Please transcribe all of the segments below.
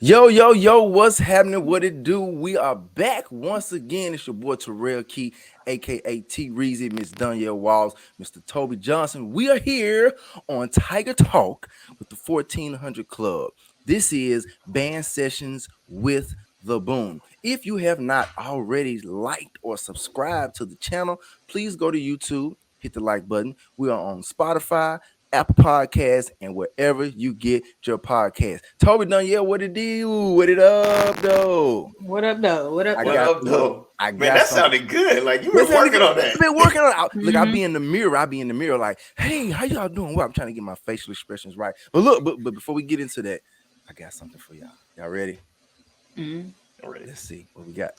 Yo, what's happening? What it do? We are back once again. It's your boy Terrell Key, aka T Reezy, Miss Danielle Walls, Mr. Toby Johnson. We are here on Tiger Talk with the 1400 Club. This is Band Sessions with the Boom. If you have not already liked or subscribed to the channel, please go to YouTube, hit the like button. We are on Spotify, Apple Podcasts, and wherever you get your podcast. Toby Danielle, what it do? What it up, though? What up, though? What up, I though? got What up, look. though? I Man, got that something. sounded good. Like you That were sounded working good. on that. I've been working on it. Look, I Mhm. be in the mirror. I be in the mirror, like, hey, how y'all doing? Well, I'm trying to get my facial expressions right. But look, but before we get into that, I got something for y'all. Y'all ready? Mhm. All right. Let's see what we got.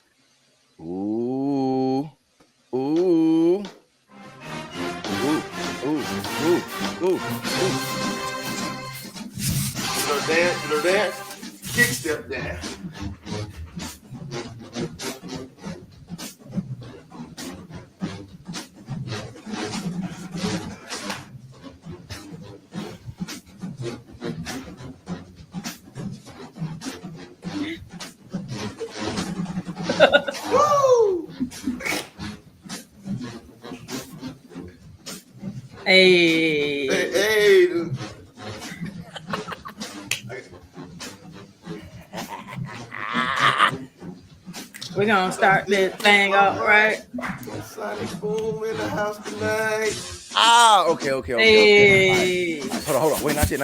Ooh, ooh, ooh, ooh, ooh, ooh, ooh. You know dance, kick step down. Woo! Hey. Hey, dude. We're gonna start this thing off, right? Sonic Boom in the house tonight. Okay. All right. Hey. Hold on. Wait, not yet.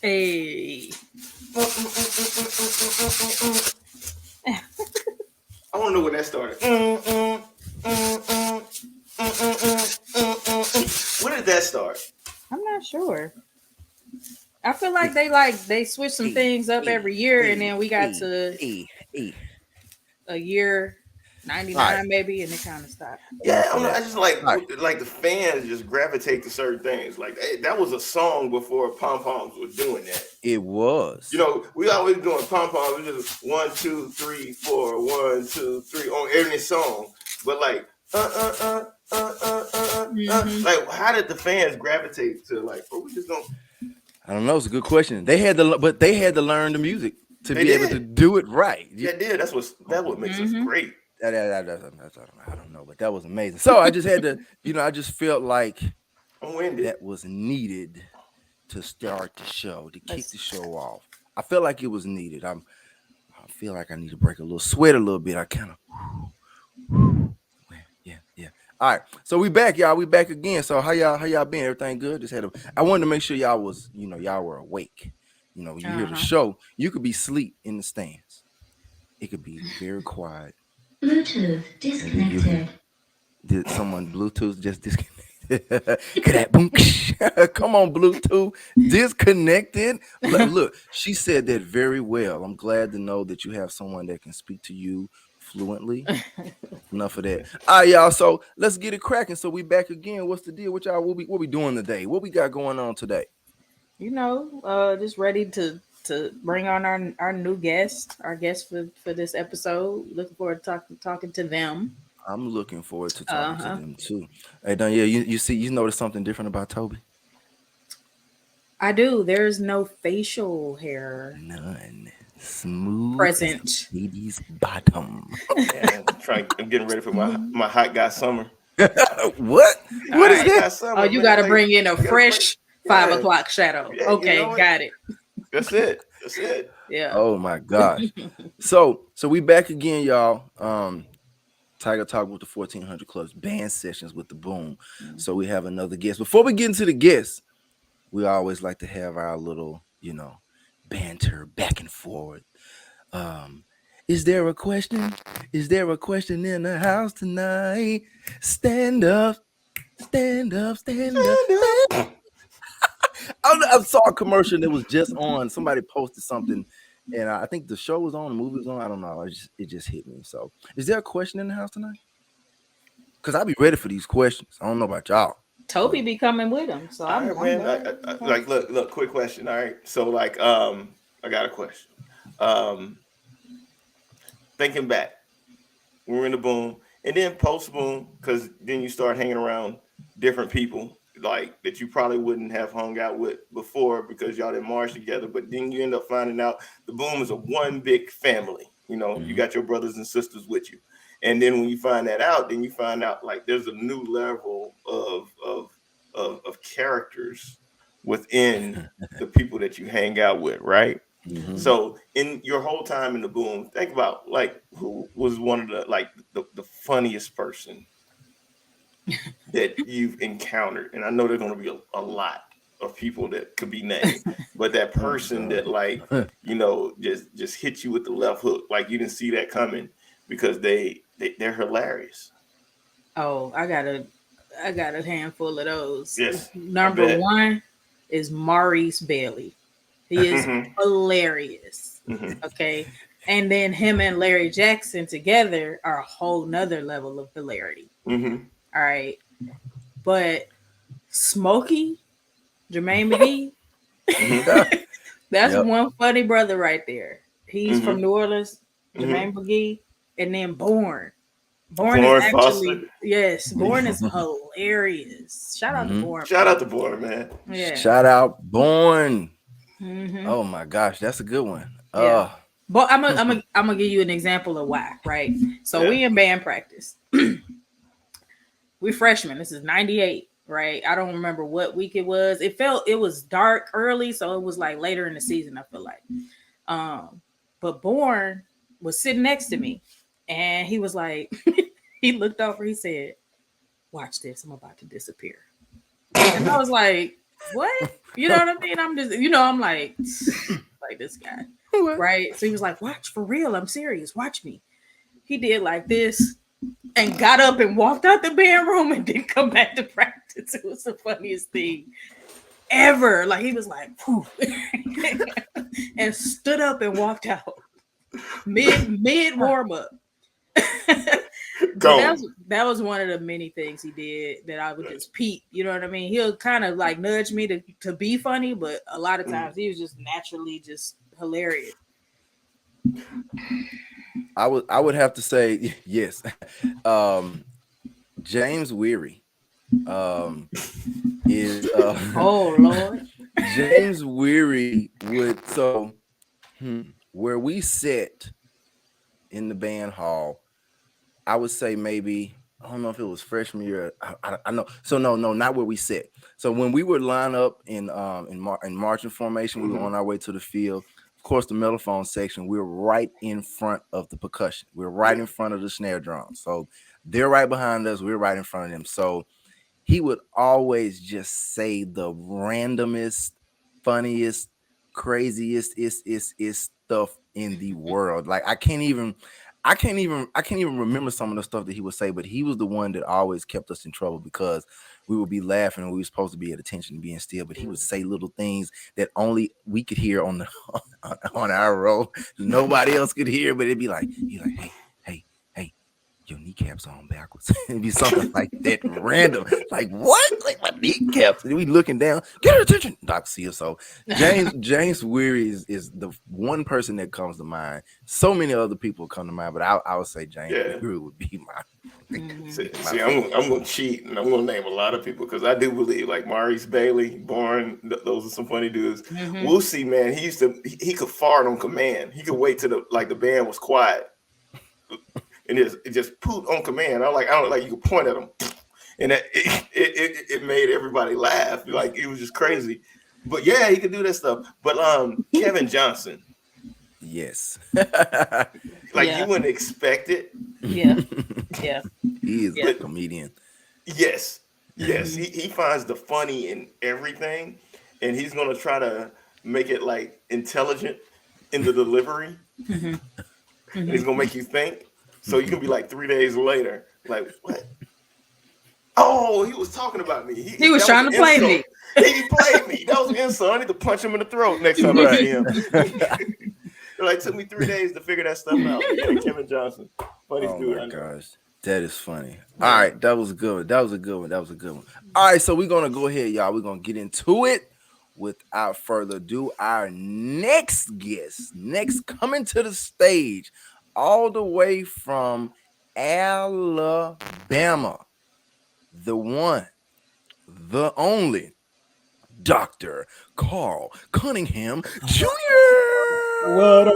Hey. I want to know when that started. When did that start? I'm not sure. I feel like they switch some things up every year, and then we got to Hey. a year All right. 99 maybe, and it kind of stopped. Yeah, Enough of I that. just All right. like the fans just gravitate to certain things. Like that was a song before pom poms was doing that. It was. You know, we always doing pom poms. We just 1, 2, 3, 4, 1, 2, 3 on every song. But like like how did the fans gravitate to like? Oh, we just don't. I don't know. It's a good question. They had to learn the music to They be able to did. do it right. They did. That's what makes us great. I don't know, but that was amazing. So I just had to, I just felt like I'm winded. that was needed to start the show, to kick the show off. I felt like it was needed. I feel like I need to break a little sweat a little bit. I kind of, yeah. All right, so we back, y'all. We back again. So how y'all been? Everything good? I wanted to make sure y'all was, y'all were awake. When you hear the show, you could be asleep in the stands. It could be very quiet. Bluetooth And you hear, disconnected. did someone Bluetooth just disconnected? Come on, Bluetooth disconnected. Look, she said that very well. I'm glad to know that you have someone that can speak to you fluently. Enough of that. All right, y'all. So let's get it cracking. So we back again. What's the deal with y'all? What we doing today? What we got going on today? Just ready to bring on our new guest, our guest for this episode. Looking forward to talking to them. I'm looking forward to talking to Uh-huh. them too. Hey, Don, yeah, you notice something different about Toby? I do. There's no facial hair None. Smooth present. as a baby's bottom. Yeah, I'm getting ready for my hot guy summer. What? What is that? Summer, Oh, you man. got to Like, bring in a fresh 5 o'clock Yeah, shadow. you Okay, know what? got it. That's it. That's it. Yeah. Oh my gosh. So we back again, y'all. Tiger Talk with the 1400 Clubs, band sessions with the Boom. So we have another guest. Before we get into the guest, we always like to have our little, banter back and forth. Is there a question? Is there a question in the house tonight? Stand up, stand up, stand up. I saw a commercial that was just on. Somebody posted something, and I think the show was on, the movie was on. I don't know. It just hit me. So, is there a question in the house tonight? Because I'll be ready for these questions. I don't know about y'all. Toby be coming with him, so All I'm right, man. glad. Like, look. Quick question. All right. So, like, I got a question. thinking back, we were in the boom, and then post boom, because then you start hanging around different people like that you probably wouldn't have hung out with before because y'all didn't march together. But then you end up finding out the boom is a one big family. You know, you Mm-hmm. got your brothers and sisters with you, and then when you find that out, then you find out like there's a new level of characters within the people that you hang out with, right? Mm-hmm. So in your whole time in the boom, think about like who was one of the like the funniest person that you've encountered. And I know there's gonna be a lot of people that could be named, but that Oh person that like, God. just hit you with the left hook, like you didn't see that coming because they're hilarious. Oh, I got a handful of those. Yes, I Number bet. one is Maurice Bailey. He is Hmm. hilarious. Hmm. Okay. And then him and Larry Jackson together are a whole nother level of hilarity. Hmm. All right. But Smokey, Jermaine McGee, Hmm. that's Yep. one funny brother right there. He's from Hmm. New Orleans, Hmm. Jermaine McGee, and then Born. Born is Lauren Foster. actually, yes, Born is hilarious. Shout out to Mm-hmm. Born, Shout out to people. Boy, man. Yeah. Shout out Born. Hmm. Oh my gosh, that's a good one. Yeah. But I'm gonna give you an example of why, right? So Yeah. we in band practice. We freshmen. This is '98, right? I don't remember what week it was. It was dark early, so it was like later in the season. I feel like. But Born was sitting next to me, and he was like, he looked over. He said, "Watch this. I'm about to disappear." And I was like, "What?" You know what I mean? I'm just, I'm like this guy, right? So he was like, "Watch for real. I'm serious. Watch me." He did like this and got up and walked out the band room and didn't come back to practice. It was the funniest thing ever. Like he was like, "Poof," and stood up and walked out mid warm up. But Gone. that was one of the many things he did that I would just peep. You know what I mean? He'll kind of like nudge me to be funny, but a lot of Mhm. times he was just naturally just hilarious. I would have to say yes. Um, James Weary um is Oh Lord. James Weary would where we sit in the band hall. I would say maybe I don't know if it was freshman year. I know. So no, not where we sit. So when we would line up in marching formation, we were Mhm. on our way to the field. Of course, the mellophone section, we're right in front of the percussion. We're right Yeah. in front of the snare drum. So they're right behind us. We're right in front of them. So he would always just say the randomest, funniest, craziest is stuff in the world. Like I can't even remember some of the stuff that he would say, but he was the one that always kept us in trouble because we would be laughing and we were supposed to be at attention and being still, but he would say little things that only we could hear on the on our row. Nobody else could hear, but it'd be like, he's like, hey, your kneecaps on backwards. It'd be something like that random. Like, what? Like my kneecaps. And we looking down, get her attention. Doc see us. So James Weary is the one person that comes to mind. So many other people come to mind, but I would say James Yeah. Weary would be Mhm. See, my see, I'm gonna cheat and I'm gonna name a lot of people because I do believe like Maurice Bailey, Bourne, those are some funny dudes. Mhm. Woosie, man, he could fart on command. He could wait till the band was quiet and it just poot on command. I don't like you could point at him and it made everybody laugh. Like it was just crazy. But yeah, he could do that stuff. But Kevin Johnson, yes. like you Yeah. wouldn't expect it, Yeah. Yeah. He is a Yeah. but comedian. yes, yes, Mhm. he finds the funny in everything, and he's gonna try to make it like intelligent in the delivery, Mhm. and he's Mhm. gonna make you think. So you can be like 3 days later, like what? Oh, he was talking about me. He was That was trying an to play insult. me. He played me. That was an insult. I need to punch him in the throat next time I Right. see him. It like took me 3 days to figure that stuff out. But yeah, Kevin Johnson, funniest Oh dude my I know. gosh. That is funny. All Yeah. right, that was a good one. That was a good one. That was a good one. All right, so we're gonna go ahead, y'all. We're gonna get into it. Without further ado, our next guest, next coming to the stage, all the way from Alabama, the one, the only, Dr. Carl Cunningham What up? Jr. What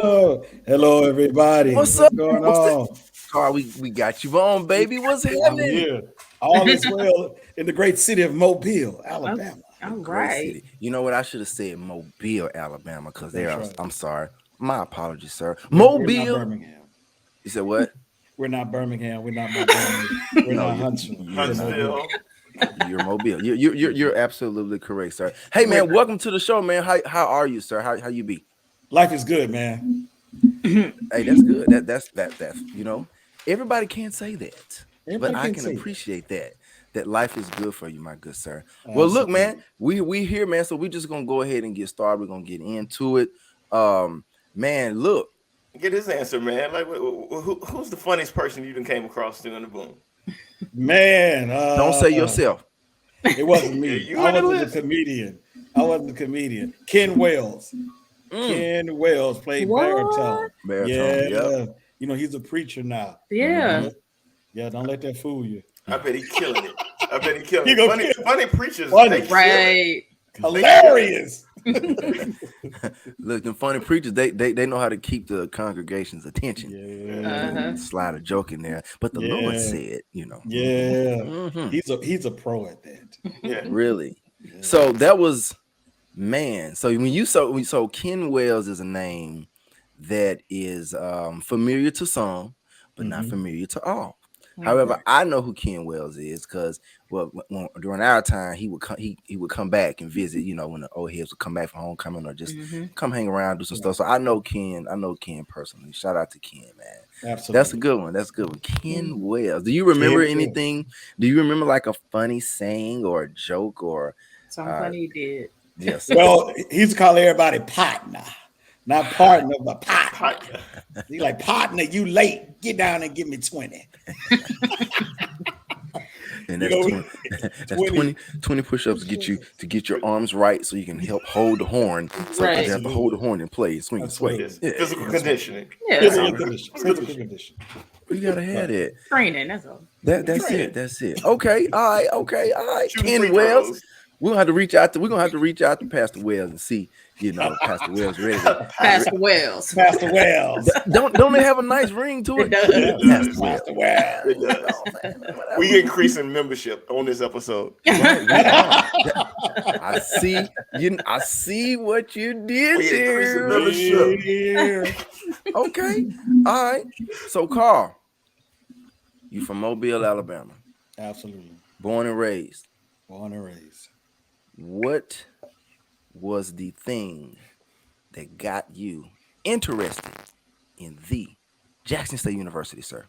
up? Hello, everybody. What's up? What's going What's that? on? Carl, we got you on, baby. What's I'm happening? here. All is well in the great city of Mobile, Oh, Alabama. all Great right. city. You know what? I should have said Mobile, Alabama, because That's there. right. I'm sorry. My apologies, sir. We're not Mobile. Birmingham. You said what? We're not Birmingham. We're not Montgomery. We're No, not Huntsville. you're We're not. Mobile. Huntsville. You're Mobile. You're absolutely correct, sir. Hey, We're man, welcome to the show, man. How are you, sir? How you be? Life is good, man. Hey, that's good. That's everybody can't say that, but Everybody I can can say that. appreciate that. That life is good for you, my good sir. Well, look, man, Absolutely. we here, man. So we just gonna go ahead and get started. We're gonna get into it. Man, look, Get his answer, man. Like, who's the funniest person you done came across doing the boom? Man, don't say yourself. it wasn't Yeah, me. you I on the wasn't the list. comedian. I wasn't the comedian. Ken Wells. Mm, Ken Wells played baritone. What? baritone. Yep. Yeah. He's a preacher now. Yeah. Mhm. Don't let that fool you. I bet he killing it. I bet he killing He it. gonna Funny, kill funny preachers, Funny. they kill it. Right. Hilarious. Look, the funny preachers, they know how to keep the congregation's attention. Yeah. Uh-huh. Slide a joke in there. But the Lord Yeah. said, Yeah. mhm. He's a pro at that. Yeah. Really. Yeah. So that was man. So when you so Ken Wells is a name that is familiar to some, but not Mhm. familiar to all. Mm. However, Right. I know who Ken Wells is because during our time he would come back and visit. When the old heads would come back from homecoming or just Mm-hmm. come hang around, do some Right. stuff. So I know Ken. I know Ken personally. Shout out to Ken, man. That's a Absolutely. good one. That's a good one. Ken Mm. Wells. Do you remember Ken Wells. anything? Do you remember like a funny saying or a joke or Something funny you did. yes? Well, he's call everybody partner. Not partner, but partner. Partner. He like, partner, you late. Get down and give me 20. And You that's know, 20, that's 20. 20 push-ups to get your arms right so you can help hold the horn. So Right. because you have to hold the horn in place, swing and sway. Absolutely. Yes. Physical that's right. conditioning. Yeah. Physical All right. condition. Physical condition. You gotta have it. Training, that's all. That's Training. it. That's it. Okay. All right. Okay. All right. Shooting Ken free Wells. throws. We're gonna have to reach out to Pastor Wells and see, Pastor Wells ready to. Pastor Wells. Pastor Wells. Don't they have a nice ring to It it? does. Yeah. Pastor Wells. Pastor Wells. It does. Whatever. We increasing membership on this episode. Right, we are. I see what you did We increasing there. membership. Yeah. Okay. All right. So Carl, you from Mobile, Alabama. Absolutely. Born and raised. Born and raised. What was the thing that got you interested in the Jackson State University, sir?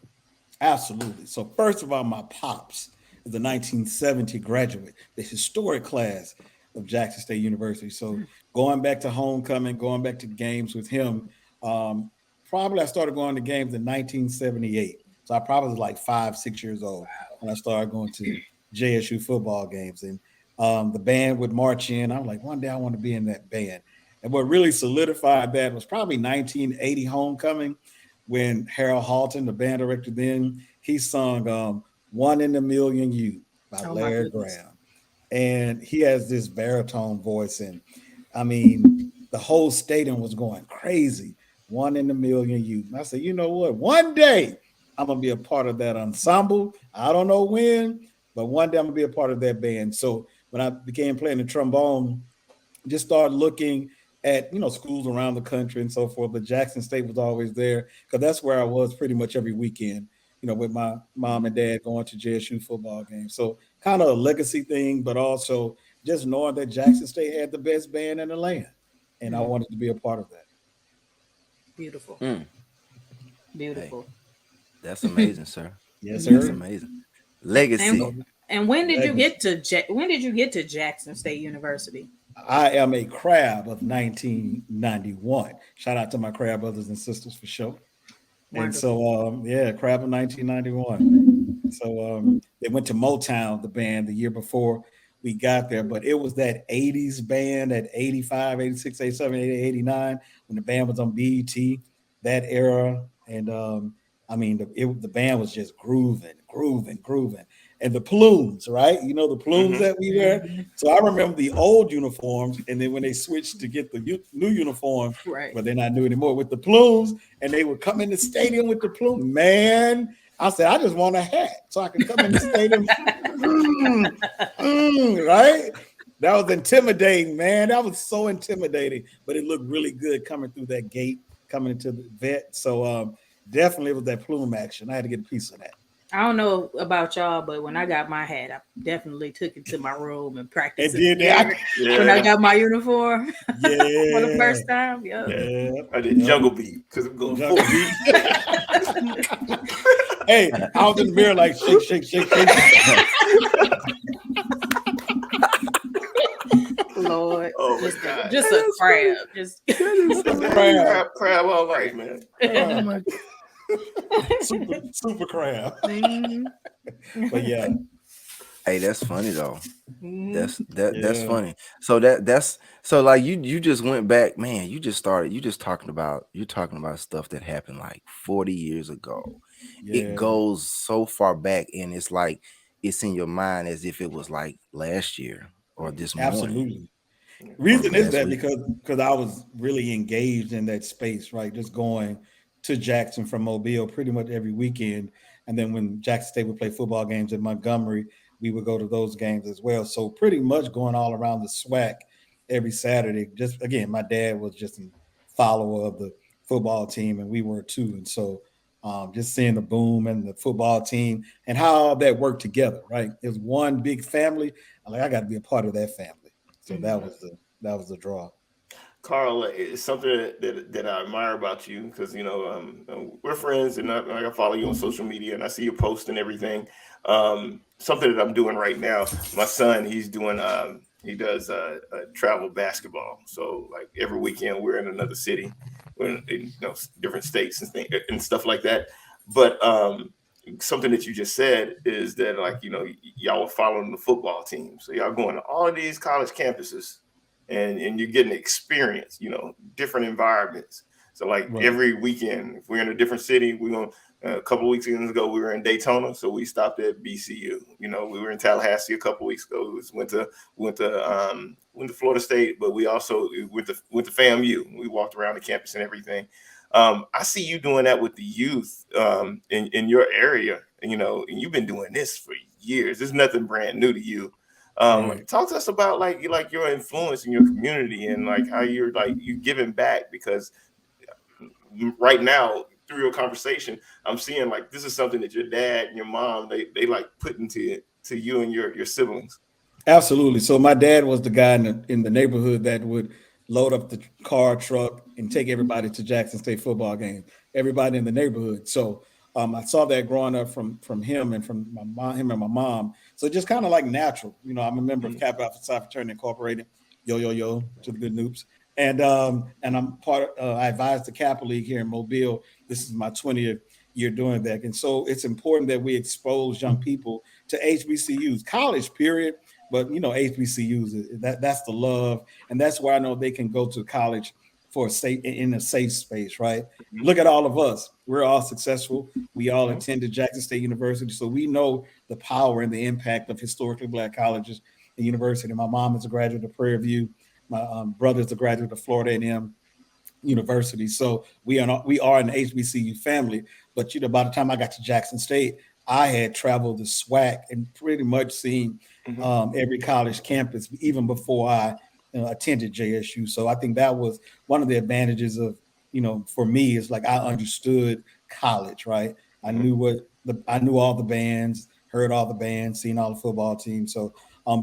Absolutely. So first of all, my pops is the 1970 graduate, the historic class of Jackson State University. So going back to homecoming, going back to games with him, probably I started going to games in 1978. So I probably was like 5, 6 years old when I started going to JSU football games. And the band would march in. I'm like, one day I want to be in that band. And what really solidified that was probably 1980 homecoming when Harold Halton, the band director then, he sung One in a Million You by Oh, my Larry goodness. Graham. And he has this baritone voice. And I mean, the whole stadium was going crazy. One in a million you. And I said, you know what? One day I'm going to be a part of that ensemble. I don't know when, but one day I'm going to be a part of that band. So when I began playing the trombone, just started looking at schools around the country and so forth. But Jackson State was always there because that's where I was pretty much every weekend. With my mom and dad going to JSU football games. So kind of a legacy thing, but also just knowing that Jackson State had the best band in the land, and I wanted to be a part of that. Beautiful. Mm, Beautiful. that's amazing, sir. Yes, That's sir. amazing. Legacy. And when did you Legacy. get to when did you get to Jackson State University? I am a crab of 1991. Shout out to my crab brothers and sisters for sure. And Wonderful. so, crab of 1991. So they went to Motown, the band, the year before we got there. But it was that 80s band, that 85, 86, 87, 88, 89, when the band was on BET, that era. and I mean the band was just grooving, and the plumes, right? You know the plumes Mm-hmm. that we wear. Mhm. So I remember the old uniforms, and then when they switched to get the new uniforms, Right. but they're not new anymore with the plumes, and they would come in the stadium with the plume. Man, I said I just want a hat so I could come in the stadium. Mm, right? That was intimidating, man. That was so intimidating, but it looked really good coming through that gate, coming into the vet. So definitely it was that plume action. I had to get a piece of that. I don't know about y'all, but when I got my hat, I definitely took it to my room and practiced And in the did mirror. that. When I Yeah, got my uniform for the Yeah. first time, yeah. yeah. Yeah. I did Yep. Jungle Beat because I'm going full Jungle beat. beat. Hey, I was in the mirror like shake, shake, shake, shake. Lord, Oh my just god, a That's crab, funny. just That is man, hilarious. Crab. crab all life, man. Oh Uh, my God. super crab. Mhm. But yeah, Hey, that's funny though. Mhm. That's yeah, funny. So that's so like you just went back, man. You just started. You just talking about stuff that happened like 40 years ago. It yeah, goes so far back, and it's like it's in your mind as if it was like last year or this morning absolutely. or Reason is last that week. because I was really engaged in that space, right? Just going to Jackson from Mobile pretty much every weekend, and then when Jackson State would play football games in Montgomery, we would go to those games as well. So pretty much going all around the SWAC every Saturday. Just again, my dad was just a follower of the football team, and we were too. And so just seeing the boom and the football team and how all that worked together, right? It was one big family. I'm like, I got to be a part of that family. So Mhm. that was the draw. Carl, it's something that I admire about you because we're friends and I follow you on social media and I see your posts and everything. Something that I'm doing right now, my son, he's doing he does travel basketball. So like every weekend we're in another city, we're in different states and stuff like that. But something that you just said is that like y'all were following the football team, so y'all going to all of these college campuses and you're getting experience, different environments. So like Right. every weekend, if we're in a different city, we're going a couple of weeks ago, we were in Daytona, so we stopped at BCU. We were in Tallahassee a couple of weeks ago. We went to Florida State, but we also went to FAMU. We walked around the campus and everything. I see you doing that with the youth in your area. And you've been doing this for years. There's nothing brand new to you. Right. Talk to us about like your influence in your community and like how you giving back because right now through your conversation I'm seeing like this is something that your dad and your mom they like put into to you and your siblings. Absolutely. So my dad was the guy in the neighborhood that would load up the car truck and take everybody to Jackson State football games. Everybody in the neighborhood. So I saw that growing up from him and from my mom, him and my mom. So just kind of like natural. I'm a member of Mhm. Kappa Alpha Psi Fraternity Incorporated. Yo yo yo to the good noobs. And I'm part of, I advise the Kappa League here in Mobile. This is my 20th year doing that. And so it's important that we expose young people to HBCUs, college period, but HBCUs, that's the love, and that's why I know they can go to college for a safe in a safe space, right? Look at all of us; we're all successful. We all Mhm. attended Jackson State University, so we know the power and the impact of historically Black colleges and university. My mom is a graduate of Prairie View. My brother is a graduate of Florida A&M University. So we are an HBCU family. But by the time I got to Jackson State, I had traveled the SWAC and pretty much seen Mhm. every college campus even before I attended JSU. So I think that was one of the advantages of for me is like I understood college, right? I Mhm. knew I knew all the bands, heard all the bands, seen all the football teams. So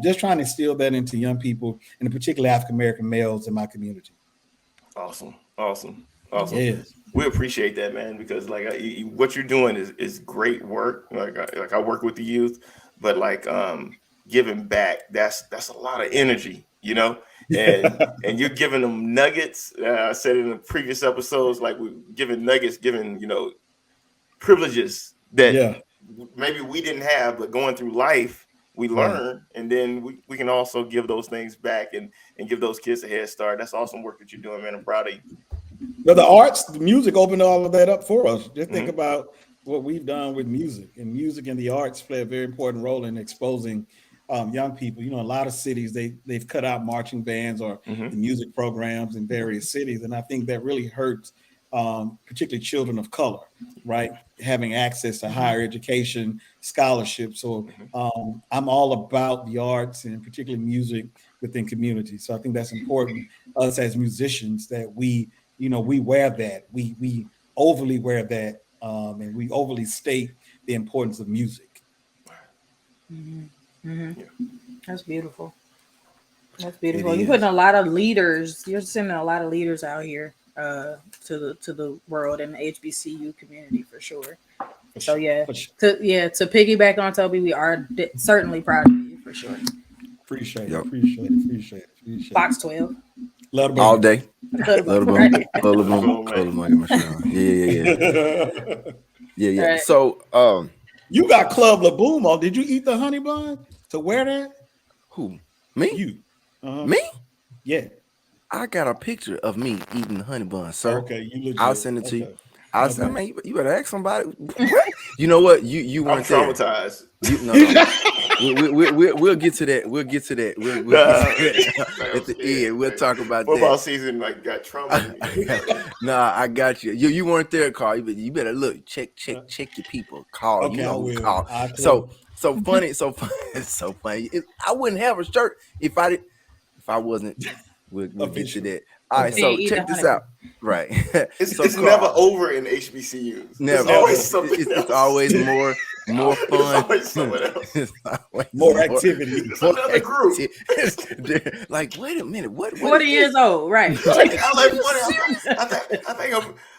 just trying to instill that into young people, and particularly African American males in my community. Awesome, awesome, awesome. Yes. We appreciate that, man, because like what you're doing is great work. Like I work with the youth, but like giving back, that's a lot of energy, and you're giving them nuggets. I said in the previous episodes, like we're giving nuggets, giving privileges that Yeah, maybe we didn't have, but going through life we right. learn, and then we can also give those things back and give those kids a head start. That's awesome work that you're doing, man. I'm proud of you. But the arts, the music opened all of that up for us. Just think Mhm. about what we've done with music, and music and the arts play a very important role in exposing young people. You know, a lot of cities they've cut out marching bands or the Mhm. music programs in various cities, and I think that really hurts particularly children of color, right? Having access to Mhm. higher education, scholarship. So Mhm. I'm all about the arts and particularly music within communities. So I think that's important us as musicians that we wear that we overly wear that and we overly state the importance of music. Mhm. Mhm. Yeah. That's beautiful. That's It beautiful. You're putting is. a lot of leaders. You're sending a lot of leaders out here to the world and the HBCU community for sure. For So sure, yeah, for sure. to piggyback on Toby, we are certainly proud of you for sure. Appreciate it, Yep. appreciate it, appreciate it, appreciate it. Box 12. Love the All burger. day. Love the boom. Right. Love the Come boom. on, Color man. money, my show. Yeah, yeah, yeah, yeah. Yeah, yeah. Right. So, You got Club Laboom on. Did you eat the honey bun to wear that? who? Me? You. Uh-huh. Me? Yeah. I got a picture of me eating the honey bun, sir. Okay, you I'll legit. send it to you. Okay. I said, Okay. man, you better ask somebody. What? You know what? You I'm weren't there. traumatized. You no. We'll get to that. We'll get to that. We'll get to Nah, that like, I'm at the scared. end. We'll Like, talk about that. football season like got trauma in me. Nah, I got you. You weren't there, Carl. You better look, check your people. Call. You Okay, I know who will. called. I So clear. funny. So funny. It's so funny. I wouldn't have a shirt if I wasn't. We'll get to Official. that. All right. If you Okay. So ain't eat the check this honey out. bun. Right. It's So it's never Carl, over in HBCUs. It's never. always Never. something It's else. always more It's fun. always someone else. It's always More more activity. It's more another group. active. Like, wait a minute, what is 40 this? years old, right? Like, I'm are like, you funny. serious?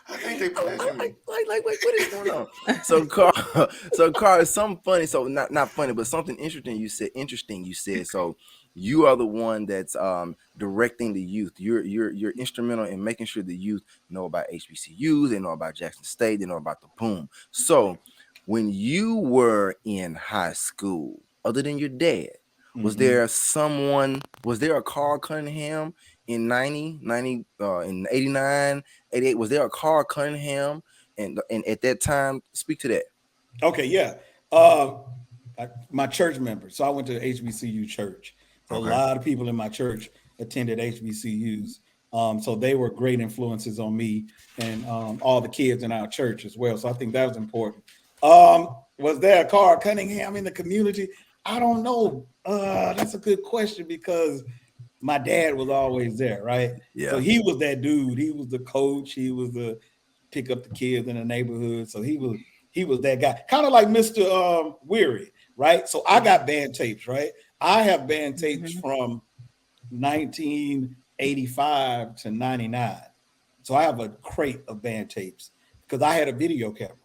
I think they pleasure me. Wait, what is going on? So Carl, it's something funny. So not funny, but something interesting you said. Interesting you said. So you are the one that's directing the youth. You're instrumental in making sure the youth know about HBCUs, they know about Jackson State, they know about the boom. So when you were in high school, other than your dad, Mhm. was there a Carl Cunningham in 90, in 89, 88? Was there a Carl Cunningham? And at that time, speak to that. Okay, yeah. Uh, my church members. So I went to HBCU church. So a Okay. lot of people in my church attended HBCUs. So they were great influences on me and all the kids in our church as well. So I think that was important. Was there a Carl Cunningham in the community? I don't know. That's a good question because my dad was always there, right? So Yeah. he was that dude. He was the coach. He was the pick up the kids in the neighborhood. So he was that guy, kind of like Mr. Weary, right? So I got band tapes, right? I have band tapes Mhm. from 1985 to 99. So I have a crate of band tapes because I had a video camera.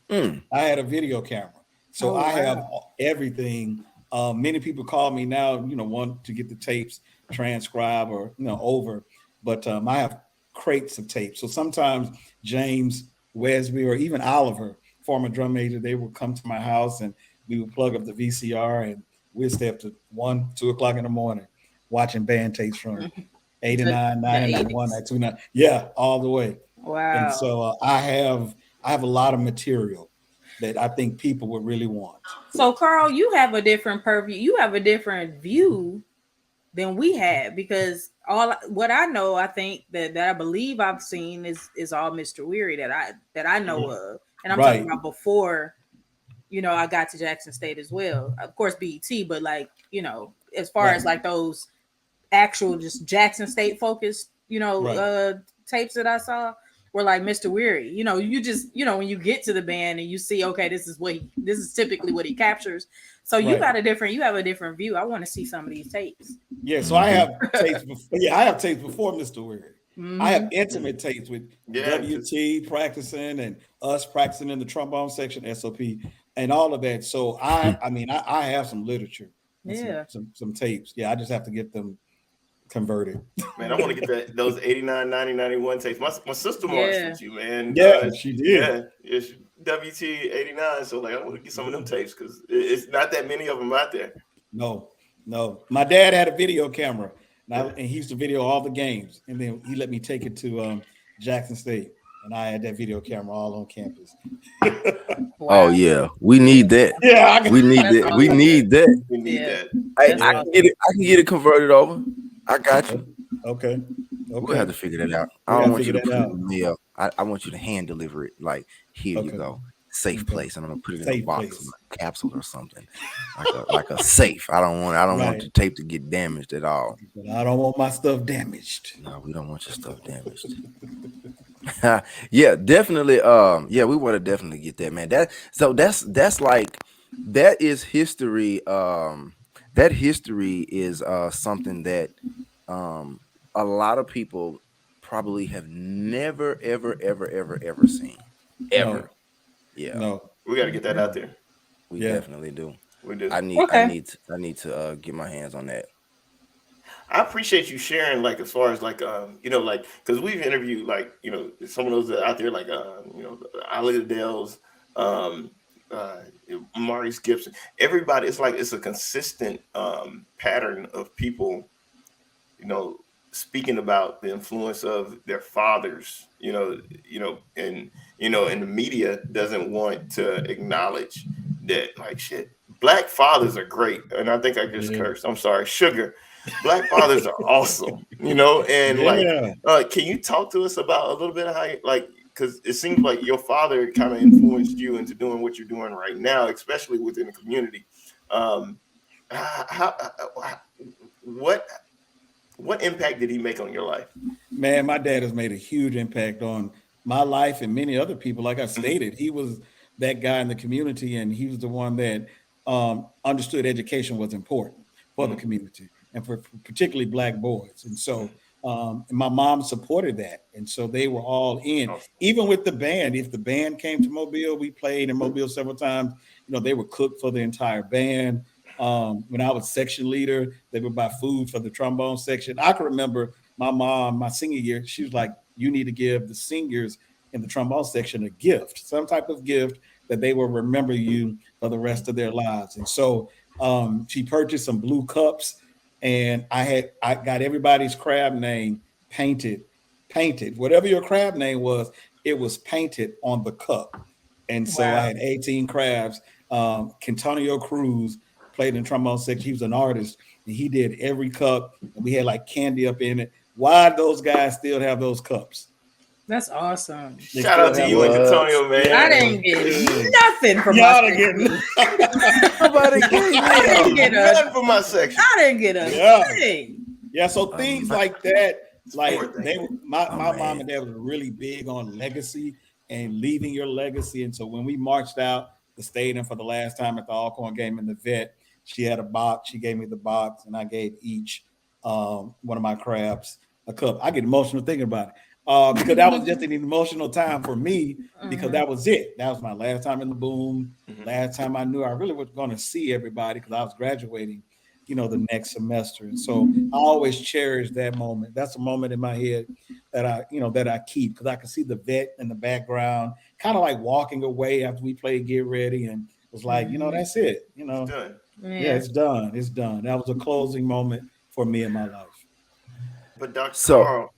Mm. I had a video camera. So Oh I have wow. everything. Many people call me now, want to get the tapes transcribed or, over, but I have crates of tapes. So sometimes James Wesby or even Oliver, former drum major, they would come to my house and we would plug up the VCR and we'd stay up to 1, 2 o'clock in the morning watching band tapes from The 89, the 90, 91, 80s. 92, yeah, all the way. And Wow. so I have a lot of material that I think people would really want. So Carl, you have a different purview. You have a different view than we had because all what I know, I think that I believe I've seen is all Mr. Weary that I know of, and I'm talking Right, about before I got to Jackson State as well. Of course, BET, but like as far as right, like those actual just Jackson State focused right, tapes that I saw were like Mr. Weary. You just when you get to the band and you see okay, this is typically what he captures. So right. you have a different view. I want to see some of these tapes. Yeah, so I Hmm. have tapes before. Yeah, I have tapes before Mr. Weary. I have Hmm. intimate tapes with Yeah, because WT practicing and us practicing in the trombone section, SOP, and all of that. So I have some literature and some Yeah. some some tapes. Yeah, I just have to get them converted. man, I want to get those 89, 90, 91 tapes. My sister marched Yeah. with you, man. Yeah, she did. Yeah, it's WT 89. So like I want to get some of them tapes because it's not that many of them out there. No, no. My dad had a video camera, Yeah. and he used to video all the games, and then he let me take it to Jackson State, and I had that video camera all on campus. Oh Wow. yeah, we need that. Yeah, I We need That's that. We awesome. need that. We need Yeah. that. That's I Yeah. can awesome. get it. I can get it converted over. I got you. Okay. We'll have Okay. to figure that out. We I gotta don't want you figure to that put it out. in the mail. I want you to hand deliver it. Like, here you Okay. go, safe Okay. place, and I'm gonna put it in a Safe box, place. like a capsule or something, like a safe. I don't want Right. the tape to get damaged at all. But I don't want my stuff damaged. No, we don't want your stuff damaged. Yeah, definitely. Yeah, we want to definitely get that, man. That's like that is history. That history is something that um a lot of people probably have never, ever, ever, ever, ever seen. Ever. No. Yeah, No. We got to get that out No. there. we Yeah. definitely do. We do. Okay. I need to get my hands on that. I appreciate you sharing, like, as far as like, like, because we've interviewed, like, some of those that are out there, like, Ali Adele's, um, uh, Maurice Gibson. Everybody, it's like it's a consistent pattern of people, you know, speaking about the influence of their fathers, and and the media doesn't want to acknowledge that, like, shit, black fathers are great. And I think I just Yeah. cursed. I'm sorry, sugar. Black fathers are awesome, and like, Yeah. can you talk to us about a little bit of how, like, because it seems like your father kind of influenced you into doing what you're doing right now, especially within the community. Um, how what what impact did he make on your life? Man, my dad has made a huge impact on my life and many other people. Like I Mhm. stated, he was that guy in the community, and he was the one that understood education was important for the Mhm. community and for particularly black boys. And Mhm. so, and my mom supported that, and so they were all in. Awesome. Even with the band, if the band came to Mobile, we played in Mobile several times. They would cook for the entire band. When I was section leader, they would buy food for the trombone section. I can remember my mom, my senior year, she was like, you need to give the seniors in the trombone section a gift, some type of gift that they will remember you for the rest of their lives. And so she purchased some blue cups, and I got everybody's crab name painted. Whatever your crab name was, it was painted on the cup. And so I Wow. had 18 crabs. Quintonio Cruz played in the trombone section. He was an artist, and he did every cup, and we had like candy up in it. Why those guys still have those cups? That's awesome. They Shout still out to have you and those. What? Antonio, I man. didn't get Yeah. nothing from my Y'all are section. getting. Nobody gave I me didn't a get None a. for my section. I didn't get a Yeah. thing. Yeah, so things like that, like Sport thing. they were my, oh my mom man. and dad was really big on legacy and leaving your legacy. And so when we marched out the stadium for the last time at the Alcorn game in the vet, she had a box. She gave me the box, and I gave each one of my crabs a cup. I get emotional thinking about it. Because that was just an emotional time for me, because Mhm. that was it. That was my last time in the boom. Mhm. Last time I knew I really was going to see everybody, because I was graduating, the next semester. And so I always cherish that moment. That's a moment in my head that I keep, because I can see the vet in the background, kind of like walking away after we played Get Ready, and was like, Mhm. that's it. It's done. Yeah, Yeah. it's done. It's done. That was a closing moment for me in my life. But Dr. So Carl,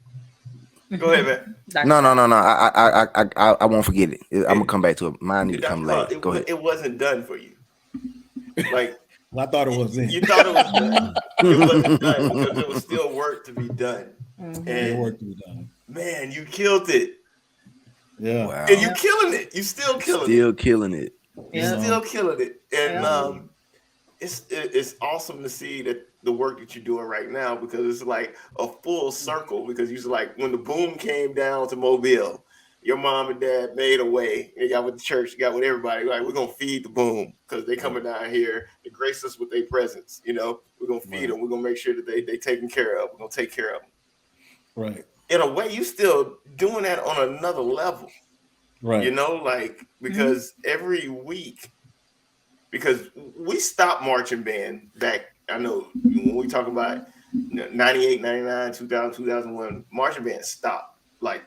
go ahead, man. Dr. no, no, Carl. no, no. I won't forget it. I'm gonna It, come back to it. Mine need to come Carl, later. Go ahead. it wasn't done for you. Like, Well, I thought it was then. you thought it was done. Mhm. It wasn't done because there was still work to be done. Mhm. Still And work to be done. man, you killed it. Yeah. And Wow. you Yep. killing it. You still killing it. Still killing it. You Yep. still killing it. And Yep. it's awesome to see that the work that you're doing right now, because it's like a full circle. Because you like, when the boom came down to Mobile, your mom and dad made a way. They got with the church, you got with everybody. Like, we're gonna feed the boom because they coming down here to grace us with their presence. We're gonna feed Right. them. We're gonna make sure that they taken care of. We're gonna take care of them. Right. In a way, you still doing that on another level. Right. Like, Mhm. because every week, because we stopped marching band back. I know when we talk about 98, 99, 2000, 2001, marching band stopped like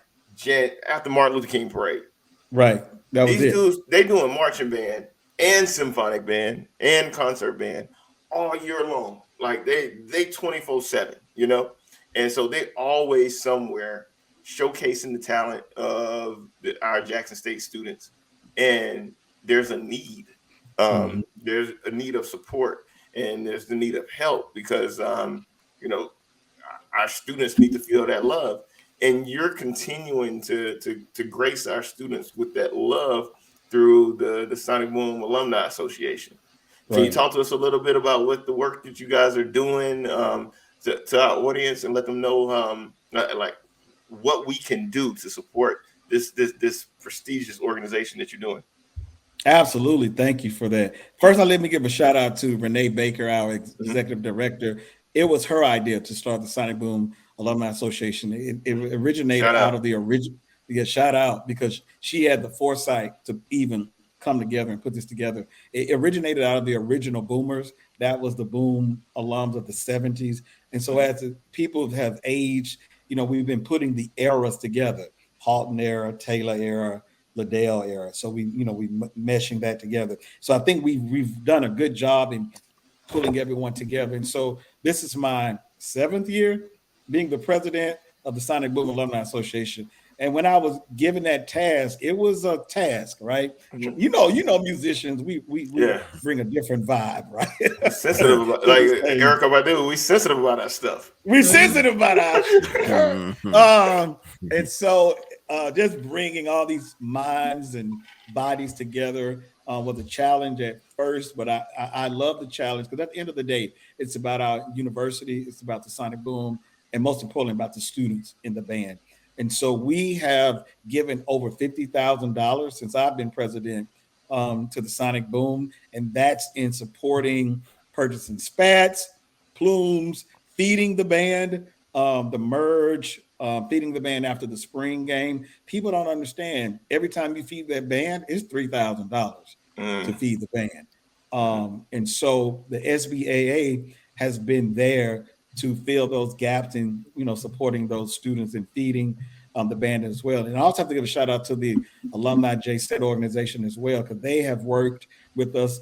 after Martin Luther King parade. Right. That was These it. dudes, they doing marching band and symphonic band and concert band all year long. Like, they 24/7, and so they always somewhere showcasing the talent of our Jackson State students, and there's a need. There's a need of support, and there's the need of help because you know, our students need to feel that love, and you're continuing to grace our students with that love through the Sonic Boom Alumni Association. Can you Right. talk to us a little bit about what the work that you guys are doing to our audience, and let them know like what we can do to support this prestigious organization that you're doing? Absolutely. Thank you for that. First, let me give a shout out to Renee Baker, our Mhm. executive director. It was her idea to start the Sonic Boom Alumni Association. It originated Shout out out. of the original. Yeah, shout out because she had the foresight to even come together and put this together. It originated out of the original Boomers. That was the Boom alums of the 70s. And so as people have aged, we've been putting the eras together. Halton era, Taylor era, Liddell era. So we meshing that together. So I think we've done a good job in pulling everyone together. And so this is my 7th year being the president of the Sonic Boom Alumni Association. And when I was given that task, it was a task, right? Mhm. Musicians, we Yeah, bring a different vibe, right? we sensitive about, To like the stage. Erica Badu. We sensitive about that stuff. We're Mhm. sensitive about our shit. Mhm. And so just bringing all these minds and bodies together was a challenge at first, but I love the challenge because at the end of the day, it's about our university, it's about the Sonic Boom, and most importantly, about the students in the band. And so we have given over $50,000 since I've been president to the Sonic Boom, and that's in supporting purchasing spats, plumes, feeding the band, the merge, feeding the band after the spring game. People don't understand. Every time you feed that band, it's $3,000 to Mm. feed the band. Mhm. And so the SBAA has been there to fill those gaps in, supporting those students and feeding the band as well. And I also have to give a shout out to the Alumni JSET organization as well, because they have worked with us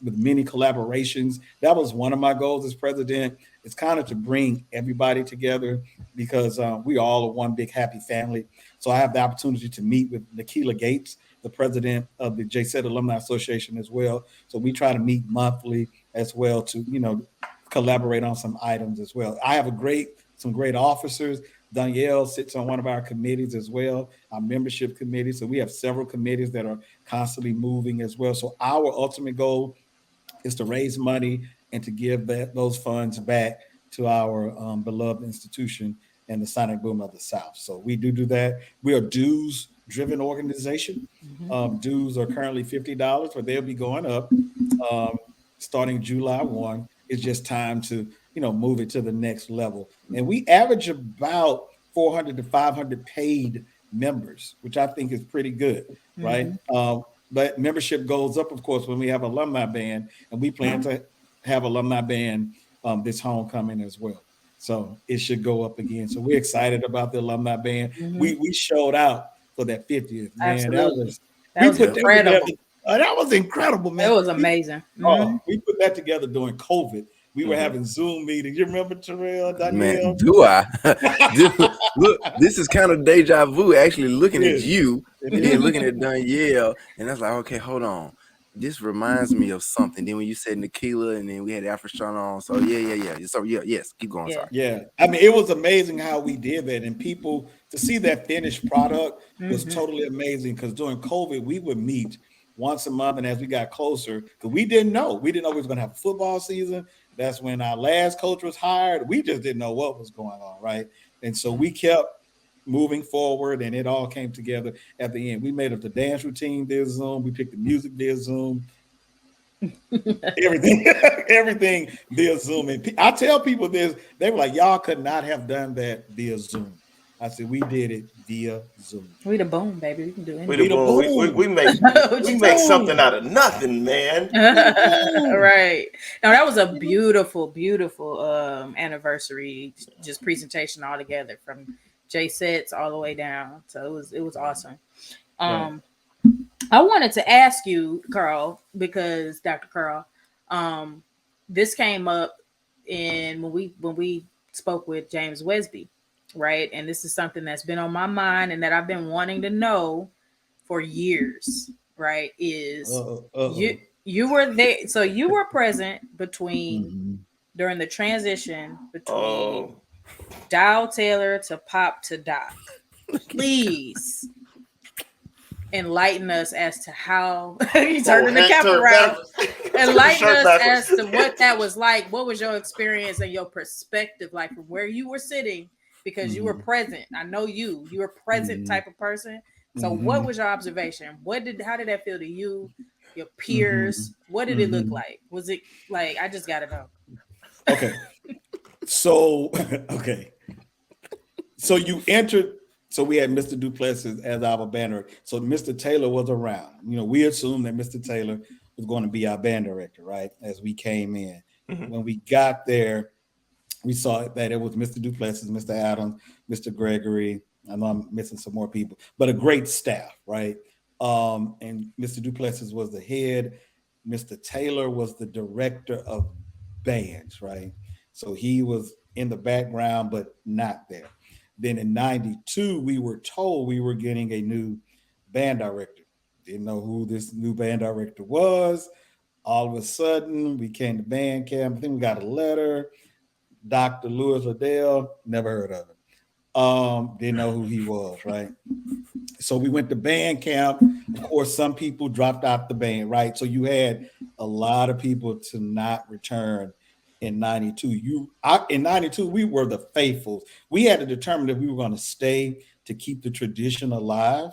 with many collaborations. That was one of my goals as president. It's kind of to bring everybody together because we all are one big happy family. So I have the opportunity to meet with Nikila Gates, the president of the JSET Alumni Association as well. So we try to meet monthly as well to, collaborate on some items as well. I have some great officers. Danielle sits on one of our committees as well, our membership committee. So we have several committees that are constantly moving as well. So our ultimate goal is to raise money and to give those funds back to our beloved institution and the Sonic Boom of the South. So we do that. We are dues driven organization. Mhm. Dues are currently $50, but they'll be going up um, starting July 1. It's just time to move it to the next level. And we average about 400 to 500 paid members, which I think is pretty good, right? Mhm. But membership goes up, of course, when we have alumni band, and we plan to have alumni band this homecoming as well. So it should go up again. So we're excited about the alumni band. Mhm. We showed out for that 50th, man. Absolutely. That We was put Yep. that together. incredible. That was incredible, It man. was amazing. Mhm. We put that together during COVID. We were Mhm. having Zoom meetings. You remember Terrell, Man, Danielle? do I? Look, this is kind of deja vu actually It looking at is. you It and then is. looking at Danielle. And I was like, okay, hold on. This reminds me of something. Then when you said Nikila and then we had Afro Sean on. So yeah. So yeah, yes, keep going. Yeah. Sorry. Yeah, I mean, it was amazing how we did that, and people to see that finished product was Mhm. totally amazing. Because during COVID, we would meet once a month, and as we got closer, because we didn't know we was going to have a football season. That's when our last coach was hired. We just didn't know what was going on, right? And so we kept moving forward, and it all came together at the end. We made up the dance routine via Zoom. We picked the music via Zoom. Everything, everything via Zoom. And I tell people this, they were like, y'all could not have done that via Zoom. I said, we did it via Zoom. We the boom, baby. We can do We the We the anything. boom. boom. What We you make talking something Boom. out of nothing, man. We the boom. right. Now that was a beautiful, beautiful anniversary just presentation all together from J sets all the way down. So it was awesome. Right. Um I wanted to ask you, Carl, because Dr. Carl, um, this came up in when we spoke with James Wesby. right? And this is something that's been on my mind and that I've been wanting to know for years, right? Is you Uh-oh. you were there, so you were present between Mm-hmm. during the transition between Oh, Dow Taylor to Pop to Doc. Please enlighten us as to how you oh, turning the head cap turned around. backwards. Turn the Enlighten shirt us backwards. as to what that was like. What was your experience and your perspective like from where you were sitting? Because you were Mm-hmm. present. I know you were present Mm-hmm. type of person. So what Mm-hmm. was your observation? How did that feel to you, your Mm-hmm. peers? What did it look Mm-hmm. like? Was it like, I just gotta know. Okay. So okay. So you entered. So we had Mr. Duplessis as our banner. So Mr. Taylor was around. We assumed that Mr. Taylor was going to be our band director, right? As we came in. Mhm. When we got there, we saw that it was Mr. Duplessis, Mr. Adams, Mr. Gregory. I know I'm missing some more people, but a great staff, right? And Mr. Duplessis was the head. Mr. Taylor was the director of bands, right? So he was in the background, but not there. Then in '92, we were told we were getting a new band director. Didn't know who this new band director was. All of a sudden, we came to band camp. I think we got a letter. Dr. Louis Liddell, never heard of him. Didn't know who he was, right? So we went to band camp. Of course, some people dropped out the band, right? So you had a lot of people to not return in '92. In '92, we were the faithfuls. We had to determine if we were going to stay to keep the tradition alive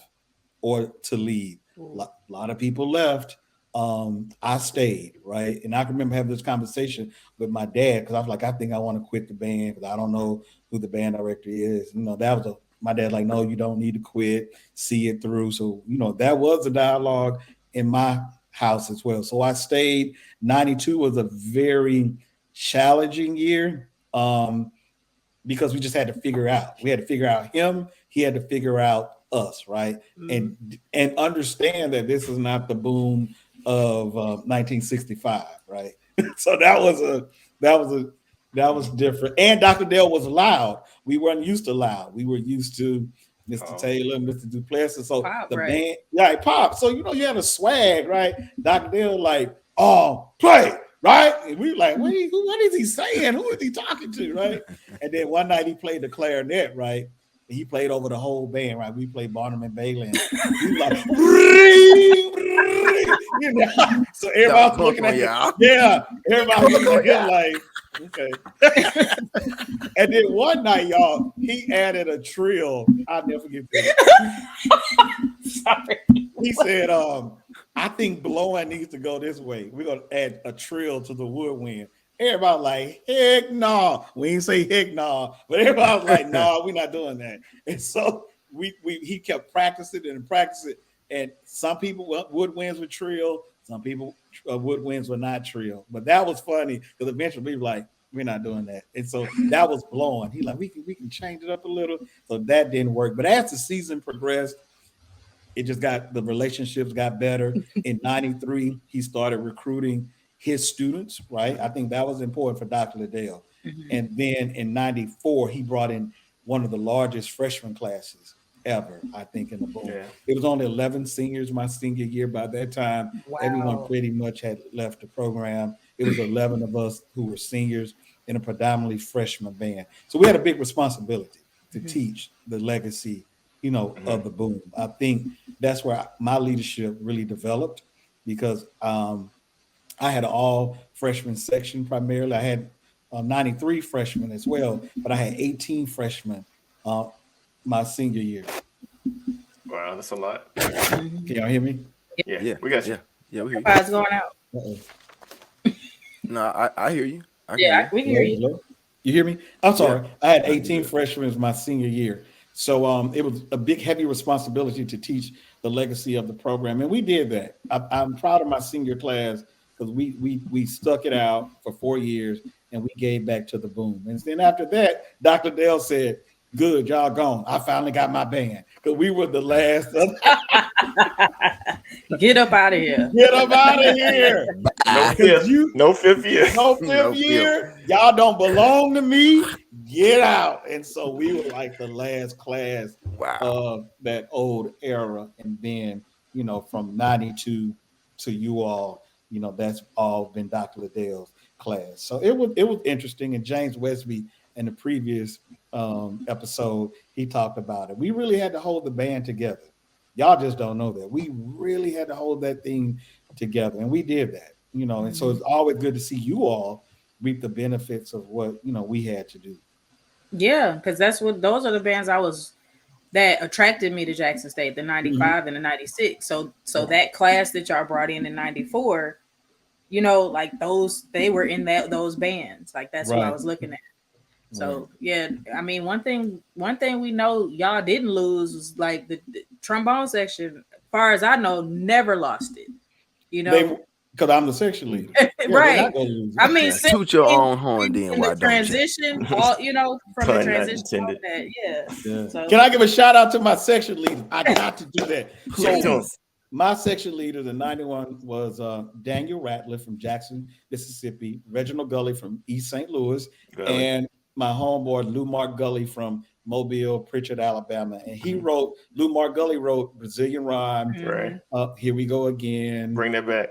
or to leave. A lot of people left. I stayed, right? And I can remember having this conversation with my dad because I was like, I think I want to quit the band because I don't know who the band director is. That was my dad like, no, you don't need to quit, see it through. So, that was a dialogue in my house as well. So I stayed. '92 was a very challenging year. Because we just had to figure out. We had to figure out him. He had to figure out us, right? Mhm. And understand that this is not the boom of 1965, right? So that was a that was different. And Dr. Dale was loud. We weren't used to loud. We were used to Mr. Oh, Taylor, Mr. Duplessis. So Pop, the right. band, yeah, pop. So you had a swag, right? Dr. Dale like, oh, play, right? And we were like, what is he saying? Who is he talking to, right? And then one night he played the clarinet, right? And he played over the whole band, right? We played Barnum and Bailey, and we were like, ring, ring, so That was everybody was going looking for at him. y'all. Yeah, everybody was looking at him like, okay. And then one night, y'all, he added a trill. I'll never forget this. Sorry. He said, I think blowing needs to go this way. We're gonna add a trill to the woodwind. Everybody like, heck no. Nah. We ain't say heck no, nah. But everybody was like, no, nah, we're not doing that. And so he kept practicing and practicing. And some people woodwinds were trill, some people woodwinds were not trill. But that was funny because eventually we were like, we're not doing that. And so that was blowing. He like, we can change it up a little. So that didn't work. But as the season progressed, the relationships got better. In '93, he started recruiting his students, right? I think that was important for Dr. Liddell. Mhm. And then in '94, he brought in one of the largest freshman classes ever, I think, in the boom. yeah. It was only 11 seniors my senior year. By that time, everyone Wow. pretty much had left the program. It was 11 of us who were seniors in a predominantly freshman band. So we had a big responsibility to Mhm. teach the legacy, Mhm. of the boom. I think that's where my leadership really developed because I had an all freshman section primarily. I had 93 freshmen as well, but I had 18 freshmen uh, my senior year. Wow, that's a lot. Mhm. Can y'all hear me? Yeah, Yeah, we got you. yeah, yeah. We hear you. Fire's going out. Uh-oh. No, I hear you. I can Yeah, hear you. we can hear Hello, you. hello. You hear me? I'm Yeah, sorry. I had nah, you 18 good. freshmen as my senior year. So it was a big, heavy responsibility to teach the legacy of the program. And we did that. I'm proud of my senior class because we stuck it out for 4 years and we gave back to the boom. And then after that, Dr. Dale said, good, y'all gone. I finally got my band because we were the last of Get up out of here. Get up out of here. No Bye. fifth, You no fifth year. no fifth No year. Y'all don't belong to me. Get out. And so we were like the last class Wow. of that old era. And then, from 92 to you all, that's all been Dr. Liddell's class. So it was interesting. And James Westby in the previous episode, he talked about it. We really had to hold the band together. Y'all just don't know that. We really had to hold that thing together. And we did that, and so it's always good to see you all reap the benefits of what, we had to do. Yeah, because those are the bands that attracted me to Jackson State, the 95 and the 96. So that class that y'all brought in 94, like they were in those bands. Like that's what I Right. was looking at. So yeah, I mean one thing we know y'all didn't lose was like the trombone section, as far as I know, never lost it. Because I'm the section leader. Yeah, they're Right. not gonna lose it. I mean, Toot your own horn then, in why the don't you? transition, all from the Pun not transition, all intended. that, yeah. Yeah. So Can I give a shout out to my section leader? I got to do that. So Please. my section leader, the 91, was Daniel Ratliff from Jackson, Mississippi, Reginald Gully from East St. Louis, Gully. and my homeboy Lou Mark Gully from Mobile, Pritchard, Alabama. And Lou Mark Gully wrote Brazilian Rhyme. Right. Here We Go Again. Bring that back.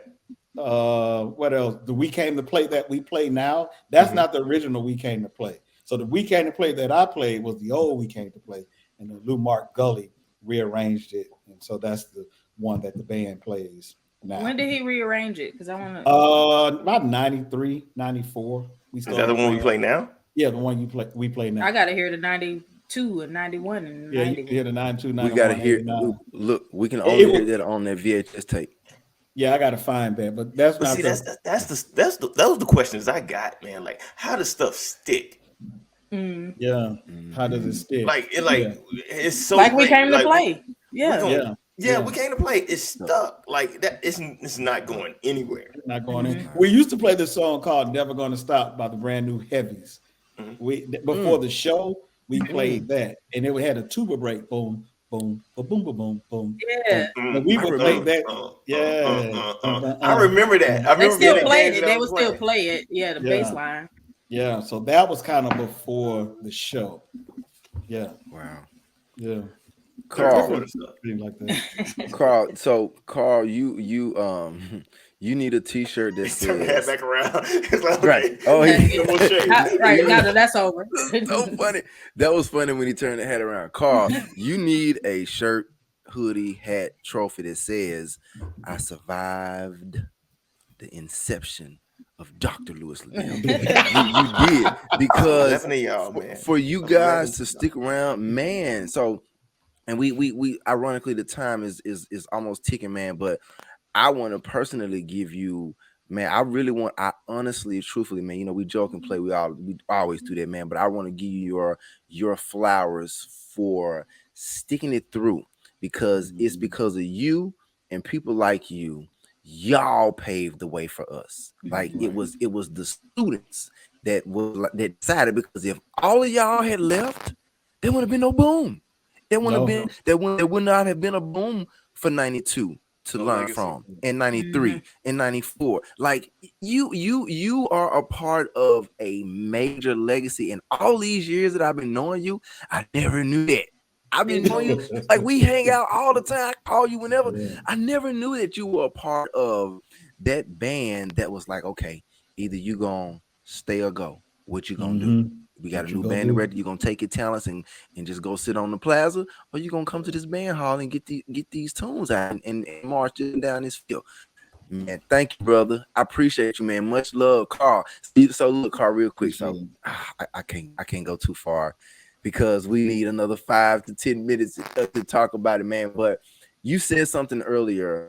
What else? The We Came to Play that we play now. That's not the original We Came to Play. So the We Came to Play that I played was the old We Came to Play, and then Lou Mark Gully rearranged it, and so that's the one that the band plays now. when did he rearrange it? Because I want to. About 93, 94. Is that the one we play now? Yeah, the one we play now. I got to hear the 92 and 91 and Yeah, 90. you hear the 92, 91. We gotta hear. 89. Look, we can only hear that on that VHS tape. Yeah, I gotta find that, but that's But not. see, those the questions I got, man. Like, how does stuff stick? Yeah. How does it stick? It's so Like we great. came to Like, play. Yeah. we came to play. It's stuck. Like that. It's not going anywhere. Not going in. We used to play this song called "Never Gonna Stop" by the Brand New Heavies. Before the show, we played that, and it had a tuba break. Boom, boom, boom, boom, boom, boom, boom. Yeah. And we would play that. I remember that. I They remember still being played engaged it. and I They was would still playing. play it. Yeah, the bass line. Yeah, so that was kind of before the show. Yeah, Wow. yeah. Carl, Like that. Carl, you need a T-shirt that Turn the head says back around. It's like, right. okay. Oh, Right now that that's over. so funny. That was funny when he turned the hat around. Carl, you need a shirt, hoodie, hat, trophy that says, "I survived the inception of Dr. Lewis Liddell." you did, because 11 of y'all, man. for you guys to stick around, man. So, and we ironically, the time is almost ticking, man. But I want to personally give you, man. I honestly, truthfully, man. We joke and play. We always do that, man. But I want to give you your flowers for sticking it through, because it's because of you and people like you. Y'all paved the way for us. Like it was the students that decided, because if all of y'all had left, there would have been no boom. There would not have been a boom for 92 to learn legacy. from, and 93 and 94. Like you are a part of a major legacy. And all these years that I've been knowing you, I never knew that. I've been knowing you, like we hang out all the time. I call you whenever. Yeah. I never knew that you were a part of that band that was like, okay, either you gonna stay or go. What you gonna do? We got a new band ready. You gonna take your talents and just go sit on the plaza, or you gonna come to this band hall and get these tunes out and march down this field. Man, thank you, brother. I appreciate you, man. Much love, Carl. So look, Carl, real quick. So I can't go too far, because we need another 5 to 10 minutes to talk about it, man. But you said something earlier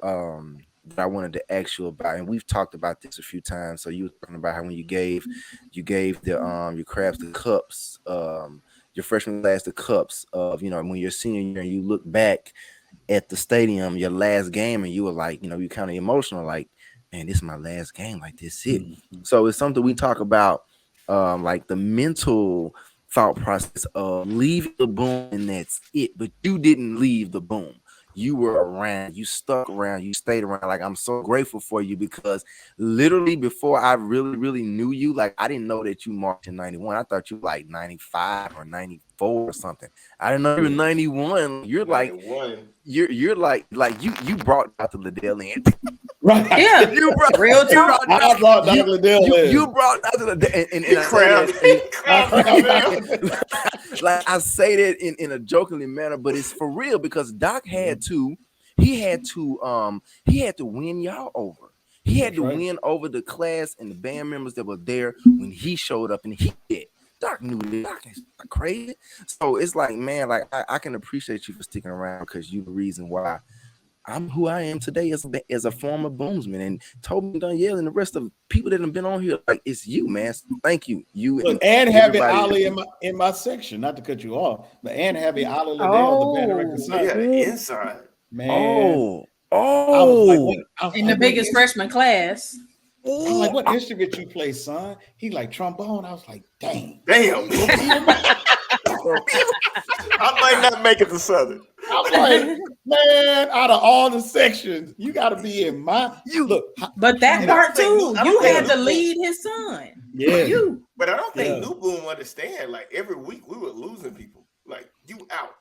that I wanted to ask you about, and we've talked about this a few times. So you were talking about how when you gave the your crabs the cups, your freshman class the cups of, when you're senior year and you look back at the stadium, your last game, and you were like, you kind of emotional, like, man, this is my last game, like this it. So it's something we talk about, like the mental thought process of leaving the boom and that's it. But you didn't leave the boom. you were around, you stuck around, you stayed around. Like, I'm so grateful for you because literally before I really knew you, like, I didn't know that you marched in 91. I thought you were like 95 or 94 or something. I didn't know you were 91. You're like, 91. you're like you brought Dr. Liddell in. Right. Yeah. You brought Real you talk. I brought Dr. Liddell you in. brought Dr. Liddell and He I say crowned, that he crowned Liddell. like I say that in a jokingly manner, but it's for real because Doc had to, he had to win y'all over. He had That's to right. win over the class and the band members that were there when he showed up, and he did. Doc knew that. Doc is crazy. So it's like, man, like I can appreciate you for sticking around because you the reason why I'm who I am today as a former boomsman. And Toby Danielle and the rest of the people that have been on here, like, it's you, man. So thank you. You Look, and Happy everybody. Ali in my section, not to cut you off, but and Happy Ali Liddell, the band director, Oh. son. Yeah, the inside. Man, Oh, I was like, what? I was In like, the biggest freshman class. I'm like, what instrument you play, son? He like trombone. I was like, dang. Damn. I might not make it to Southern. I'm like, man, out of all the sections, you got to be in my look. But that And I part don't too, think- I you don't think had to Luke- lead his son. Yeah, You. But I don't think Yeah. New Boom understand. Like every week we were losing people. Like you out.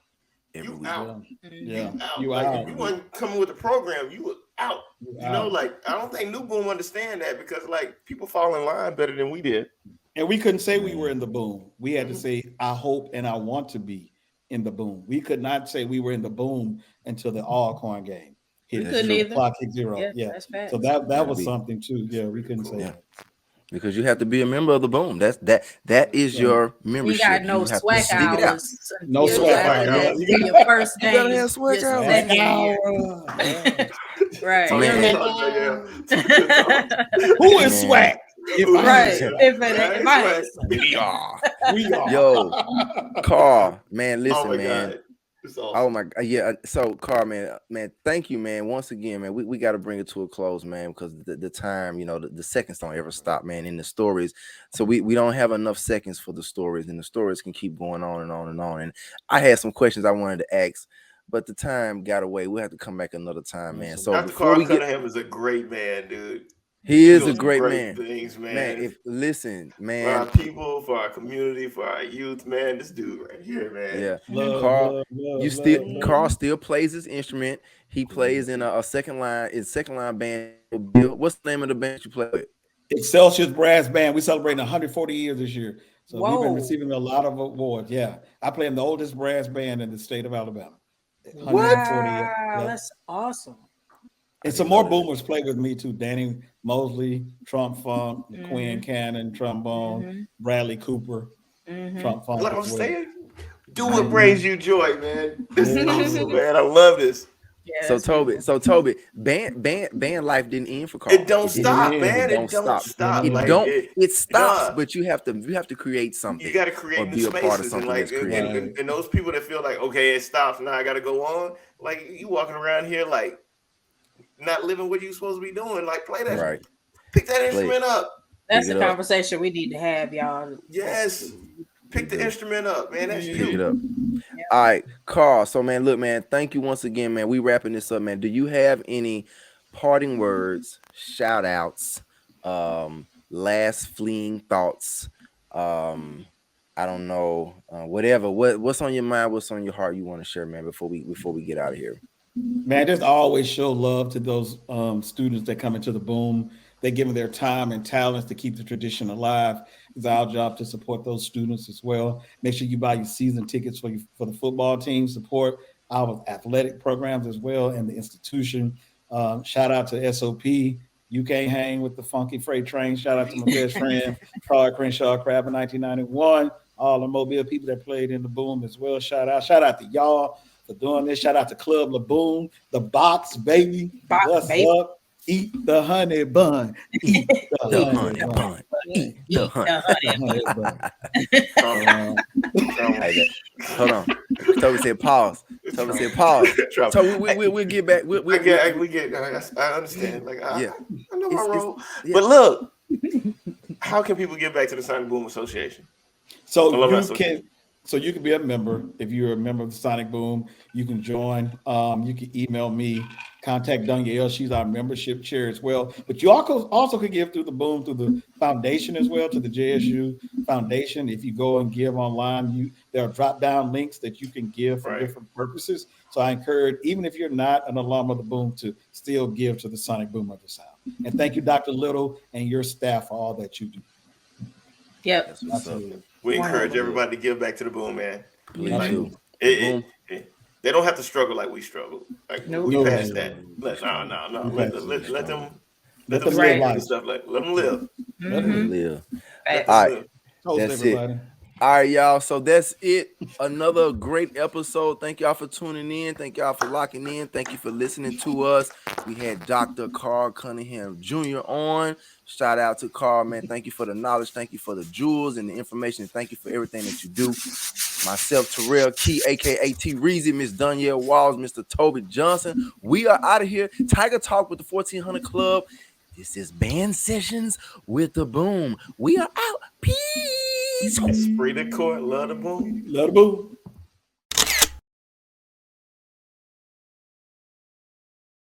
every You week. out. yeah, You out. you Like out. if you wasn't coming with the program, you were out. You You know, out. like I don't think New Boom understand that because like people fall in line better than we did. And we couldn't say we were in the boom. We had to say, I hope and I want to be in the boom. We could not say we were in the boom until the Alcorn game hit. That's couldn't true. either. Clock hit zero. Yeah, Yeah. that's facts. So that Gotta was be. something too. Yeah, we couldn't say Yeah. that. Because you have to be a member of the boom. That is Yeah. your You membership. got no You have to swag stick it out. hours. No until swag after hours. that, You until your first You game. gotta have swag your hours. second year. Yeah. Right. Oh, Man. yeah. Who is Man. swag? If I Right. ain't If I ain't We are. we are. Yo, Carl, man, Oh listen, my man. God. It's Oh awesome. my God, yeah. So, Carl, man, thank you, man. Once again, man, we got to bring it to a close, man, because the time, the seconds don't ever stop, man. In the stories, so we don't have enough seconds for the stories, and the stories can keep going on and on and on. And I had some questions I wanted to ask, but the time got away. We'll have to come back another time, man. So Dr. before Carl we get, Cunningham is a great man, dude. he is a doing great great man, things, man. man. If listen, For our man, people, for our community, for our youth, man. This dude right here, man. yeah, Love, Carl. love, love, You still love, love. Carl still plays his instrument. He plays in a second line band. What's the name of the band you play with? Excelsior's Brass Band. We celebrating 140 years this year. So we've been Whoa. receiving a lot of awards. Yeah. I play in the oldest brass band in the state of Alabama. 140 years. Wow, Yeah. that's awesome. And some more boomers play with me too. Danny Mosley, Trump Funk, Quinn Cannon, trombone, Bradley Cooper, Trump Funk. Like I'm as well. saying, do what brings you joy, man. This is awesome, man. I love this. Yeah, So that's Toby, band life didn't end for Carl. It don't stop, end. man. It don't stop. It It don't. it stops, nah. but you have to create something. You got to or create new be a part of spaces, and something like, that's created. and those people that feel like, okay, it stops now, I got to go on. Like you walking around here, like not living what you supposed to be doing. Like play that, Right. pick that instrument up. That's Pick the it up. conversation we need to have, y'all. Yes, pick the instrument up, man. That's Pick you. it up. All right, Carl. So, man, look, man, thank you once again, man. We wrapping this up, man. Do you have any parting words, shout outs, last fleeing thoughts? I don't know, whatever. What's on your mind? What's on your heart? You want to share, man? Before we get out of here. Man, just always show love to those students that come into the boom. They give them their time and talents to keep the tradition alive. It's our job to support those students as well. Make sure you buy your season tickets for the football team. Support our athletic programs as well and the institution. Shout out to SOP. You can't hang with the funky freight train. Shout out to my best friend, Carl Crenshaw Crab in 1991. All the Mobile people that played in the boom as well. Shout out to y'all for doing this. Shout out to Club LaBoom, the box, baby. What's up? Eat the honey bun. Eat the honey bun. Eat the honey. Hold on. Toby said pause. Toby, we'll get back. I understand. Like I know my role. yeah. But look, how can people get back to the Sonic Boom Association? So Alumni you Association. So you can be a member. If you're a member of the Sonic Boom, you can join. You can email me, contact Danielle. She's our membership chair as well. But you also can give through the Boom, through the foundation as well, to the JSU Foundation. If you go and give online, there are drop down links that you can give for Right. different purposes. So I encourage, even if you're not an alum of the Boom, to still give to the Sonic Boom of the Sound. And thank you, Dr. Little, and your staff for all that you do. Yep. That's what's up. Absolutely. We encourage Wonderful. everybody to give back to the Boom, man. Please Like, do. it, they don't have to struggle like we struggle. Like Nope. we No, passed no, that. No. We Let, passed let, that. let them Let them them live say life. stuff like let them live. Let them Mhm. Live. Let Facts. All them right. live. toast That's everybody. it. All right, y'all. So that's it. Another great episode. Thank y'all for tuning in. Thank y'all for locking in. Thank you for listening to us. We had Dr. Carl Cunningham Jr. on. Shout out to Carl, man. Thank you for the knowledge. Thank you for the jewels and the information. Thank you for everything that you do. Myself, Terrell Key, aka T Reezy, Miss Danielle Walls, Mr. Toby Johnson. We are out of here. Tiger Talk with the 1400 Club. This is Band Sessions with the Boom. We are out. Peace. Esprit de corps, love the Boom. Let them move.